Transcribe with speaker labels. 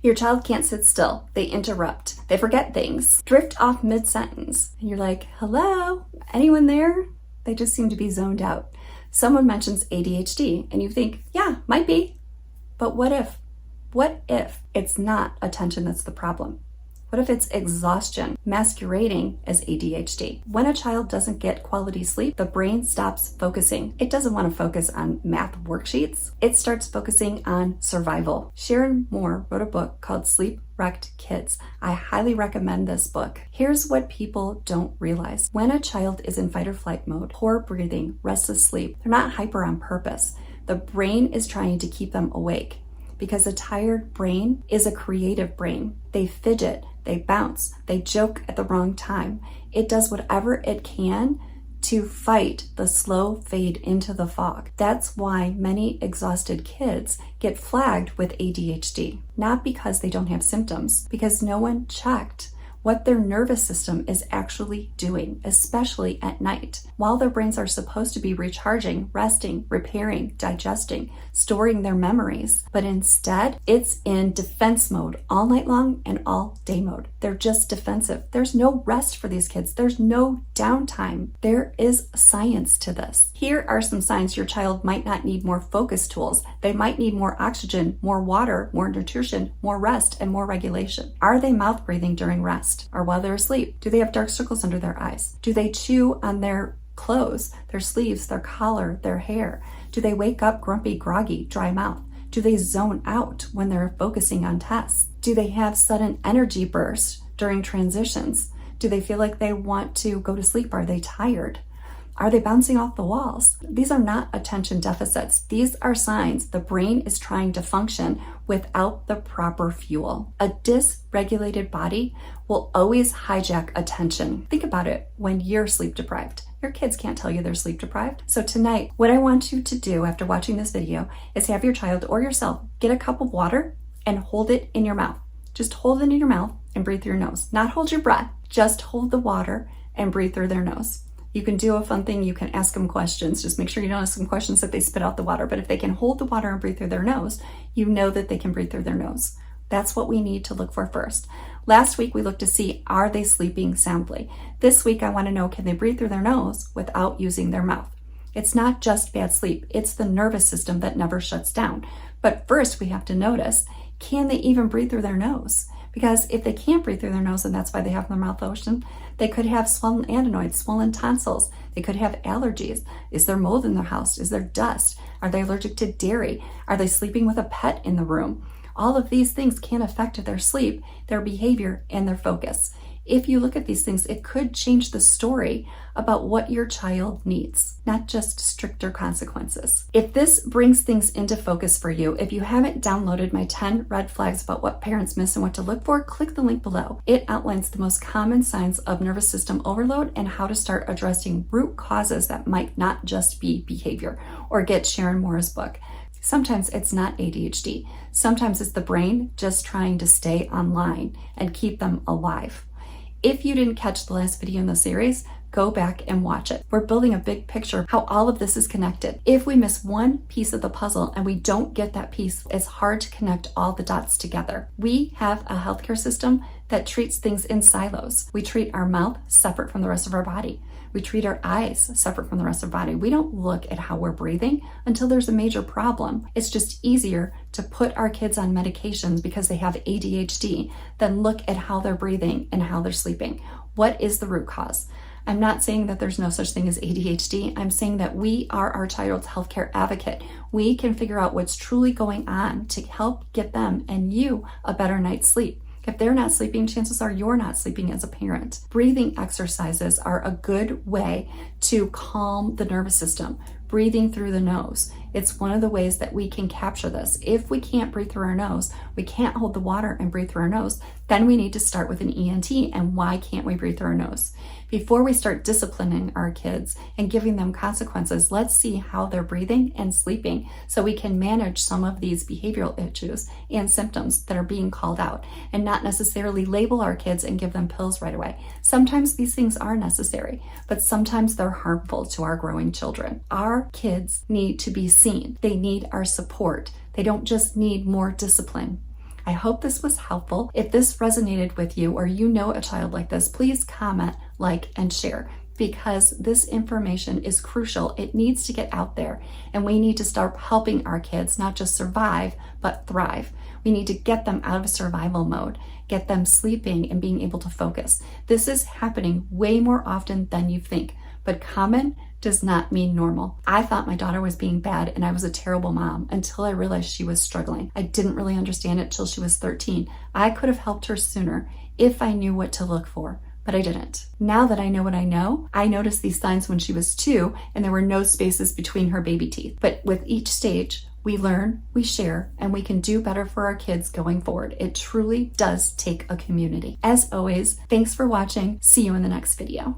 Speaker 1: Your child can't sit still. They interrupt. They forget things. Drift off mid-sentence. And you're like, hello? Anyone there? They just seem to be zoned out. Someone mentions ADHD and you think, yeah, might be. But what if? What if it's not attention that's the problem? What if it's exhaustion masquerading as ADHD? When a child doesn't get quality sleep, the brain stops focusing. It doesn't want to focus on math worksheets. It starts focusing on survival. Sharon Moore wrote a book called Sleep-Wrecked Kids. I highly recommend this book. Here's what people don't realize. When a child is in fight or flight mode, poor breathing, restless sleep, they're not hyper on purpose. The brain is trying to keep them awake, because a tired brain is a creative brain. They fidget, they bounce, they joke at the wrong time. It does whatever it can to fight the slow fade into the fog. That's why many exhausted kids get flagged with ADHD. Not because they don't have symptoms, because no one checked what their nervous system is actually doing, especially at night. While their brains are supposed to be recharging, resting, repairing, digesting, storing their memories, but instead it's in defense mode all night long and all day mode. They're just defensive. There's no rest for these kids. There's no downtime. There is science to this. Here are some signs your child might not need more focus tools. They might need more oxygen, more water, more nutrition, more rest, and more regulation. Are they mouth breathing during rest or while they're asleep? Do they have dark circles under their eyes? Do they chew on their clothes, their sleeves, their collar, their hair? Do they wake up grumpy, groggy, dry mouth? Do they zone out when they're focusing on tests? Do they have sudden energy bursts during transitions? Do they feel like they want to go to sleep? Are they tired? Are they bouncing off the walls? These are not attention deficits. These are signs the brain is trying to function without the proper fuel. A dysregulated body will always hijack attention. Think about it when you're sleep deprived. Your kids can't tell you they're sleep deprived. So tonight, what I want you to do after watching this video is have your child or yourself get a cup of water and hold it in your mouth. Just hold it in your mouth and breathe through your nose. Not hold your breath, just hold the water and breathe through their nose. You can do a fun thing. You can ask them questions. Just make sure you don't ask them questions that they spit out the water. But if they can hold the water and breathe through their nose, you know that they can breathe through their nose. That's what we need to look for first. Last week, we looked to see, are they sleeping soundly? This week, I want to know, can they breathe through their nose without using their mouth? It's not just bad sleep. It's the nervous system that never shuts down. But first, we have to notice, can they even breathe through their nose? Because if they can't breathe through their nose, and that's why they have their mouth open, they could have swollen adenoids, swollen tonsils. They could have allergies. Is there mold in their house? Is there dust? Are they allergic to dairy? Are they sleeping with a pet in the room? All of these things can affect their sleep, their behavior, and their focus. If you look at these things, it could change the story about what your child needs, not just stricter consequences. If this brings things into focus for you, if you haven't downloaded my 10 red flags about what parents miss and what to look for, click the link below. It outlines the most common signs of nervous system overload and how to start addressing root causes that might not just be behavior. Or get Sharon Moore's book. Sometimes it's not ADHD. Sometimes it's the brain just trying to stay online and keep them alive. If you didn't catch the last video in the series, go back and watch it. We're building a big picture of how all of this is connected. If we miss one piece of the puzzle and we don't get that piece, it's hard to connect all the dots together. We have a healthcare system that treats things in silos. We treat our mouth separate from the rest of our body. We treat our eyes separate from the rest of our body. We don't look at how we're breathing until there's a major problem. It's just easier to put our kids on medications because they have ADHD than look at how they're breathing and how they're sleeping. What is the root cause? I'm not saying that there's no such thing as ADHD. I'm saying that we are our child's healthcare advocate. We can figure out what's truly going on to help get them and you a better night's sleep. If they're not sleeping, chances are you're not sleeping as a parent. Breathing exercises are a good way to calm the nervous system. Breathing through the nose. It's one of the ways that we can capture this. If we can't breathe through our nose, we can't hold the water and breathe through our nose, then we need to start with an ENT. And why can't we breathe through our nose? Before we start disciplining our kids and giving them consequences, let's see how they're breathing and sleeping so we can manage some of these behavioral issues and symptoms that are being called out and not necessarily label our kids and give them pills right away. Sometimes these things are necessary, but sometimes they're harmful to our growing children. Our kids need to be seen. They need our support. They don't just need more discipline. I hope this was helpful. If this resonated with you or you know a child like this, please comment, like, and share, because this information is crucial. It needs to get out there, and we need to start helping our kids not just survive, but thrive. We need to get them out of survival mode, get them sleeping and being able to focus. This is happening way more often than you think, but common does not mean normal. I thought my daughter was being bad and I was a terrible mom until I realized she was struggling. I didn't really understand it till she was 13. I could have helped her sooner if I knew what to look for, but I didn't. Now that I know what I know, I noticed these signs when she was 2 and there were no spaces between her baby teeth. But with each stage, we learn, we share, and we can do better for our kids going forward. It truly does take a community. As always, thanks for watching. See you in the next video.